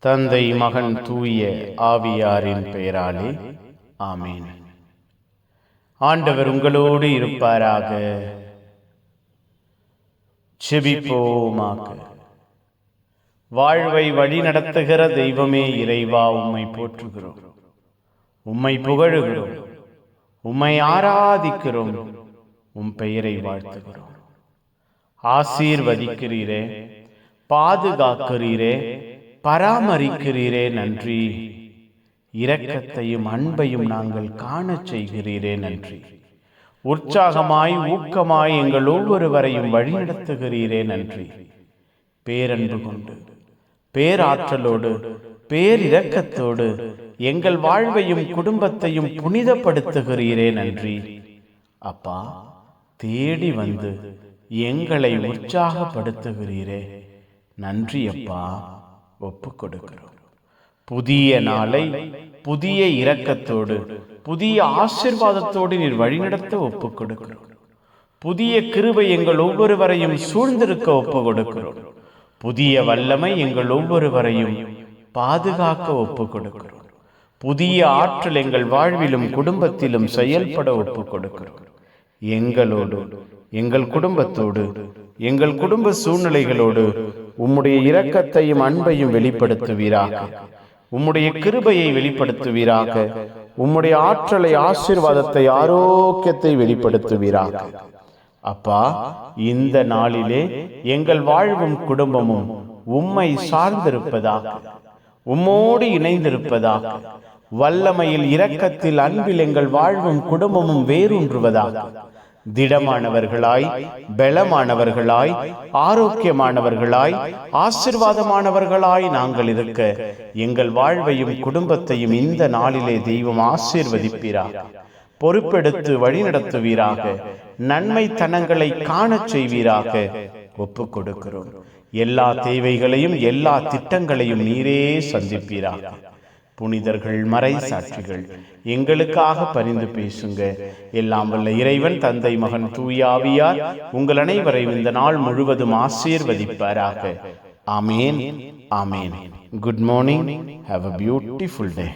தந்தை, மகன், தூய ஆவியாரின் பெயராலே ஆமீன். ஆண்டவர் உங்களோடு இருப்பாராக. செபிப்போமாக. வாழ்வை வழி நடத்துகிற தெய்வமே இறைவா, உம்மை போற்றுகிறோம், உம்மை புகழுகிறோம், உம்மை ஆராதிக்கிறோம், உம் பெயரை வாழ்த்துகிறோம். ஆசீர்வதிக்கிறீரே, பாதுகாக்கிறீரே, பராமரிக்கிறீரே, நன்றி. இரக்கத்தையும் அன்பையும் நாங்கள் காண செய்கிறீரே, நன்றி. உற்சாகமாய் ஊக்கமாய் எங்கள் ஒவ்வொருவரையும் வழிநடத்துகிறீரே, நன்றி. பேரன்பு கொண்டு, பேராற்றலோடு, பேரிரக்கத்தோடு எங்கள் வாழ்வையும் குடும்பத்தையும் புனிதப்படுத்துகிறீரே, நன்றி. அப்பா, தேடி வந்து எங்களை உற்சாகப்படுத்துகிறீரே, நன்றி. அப்பா, ஒப்பு கொடுக்கிறோம். புதிய நாளை புதிய இரக்கத்தோடு, புதிய ஆசீர்வாதத்தோடு நீர் வழிநடத்த ஒப்பு கொடுக்கிறோம். புதிய கிருபை எங்கள் ஒவ்வொருவரையும் சூழ்ந்திருக்க ஒப்பு கொடுக்கிறோம். புதிய வல்லமை எங்கள் ஒவ்வொருவரையும் பாதுகாக்க ஒப்பு கொடுக்கிறோம். புதிய ஆற்றல் எங்கள் வாழ்விலும் குடும்பத்திலும் செயல்பட ஒப்பு கொடுக்கிறோம். எங்களோடு, எங்கள் குடும்பத்தோடு, எங்கள் குடும்ப சூழ்நிலைகளோடு உம்முடைய இரக்கத்தையும் அன்பையும் வெளிப்படுத்துவீராக. உம்முடைய கிருபையை வெளிப்படுத்துவீராக. உம்முடைய ஆற்றலை, ஆசீர்வாதத்தை, ஆரோக்கியத்தை வெளிப்படுத்துவீராக. அப்பா, இந்த நாளிலே எங்கள் வாழ்வும் குடும்பமும் உம்மை சார்ந்திருப்பதாக, உம்மோடு இணைந்திருப்பதாக, வல்லமையில், இரக்கத்தில், அன்பில் எங்கள் வாழ்வும் குடும்பமும் வேரூன்றுவதாக, திடமானவர்களாய், பலமானவர்களாய், ஆரோக்கியமானவர்களாய், ஆசீர்வாதமானவர்களாய் நாங்கள் இருக்க எங்கள் வாழ்வையும் குடும்பத்தையும் இந்த நாளிலே தெய்வம் ஆசீர்வதிப்பீராக. பொறுப்பெடுத்து வழிநடத்துவீராக. நன்மை தனங்களை காண செய்வீராக. ஒப்பு கொடுக்கிறோம். எல்லா தேவைகளையும், எல்லா திட்டங்களையும் நீரே சந்திப்பீராக. புனிதர்கள், மறை சாட்சிகள் எங்களுக்காக பரிந்து பேசுங்க. எல்லாம் வல்ல இறைவன், தந்தை, மகன், தூய ஆவியார் உங்கள் அனைவரையும் இந்த நாள் முழுவதும் ஆசீர்வதிப்பாராக. Amen, amen. Good morning. Have a beautiful day.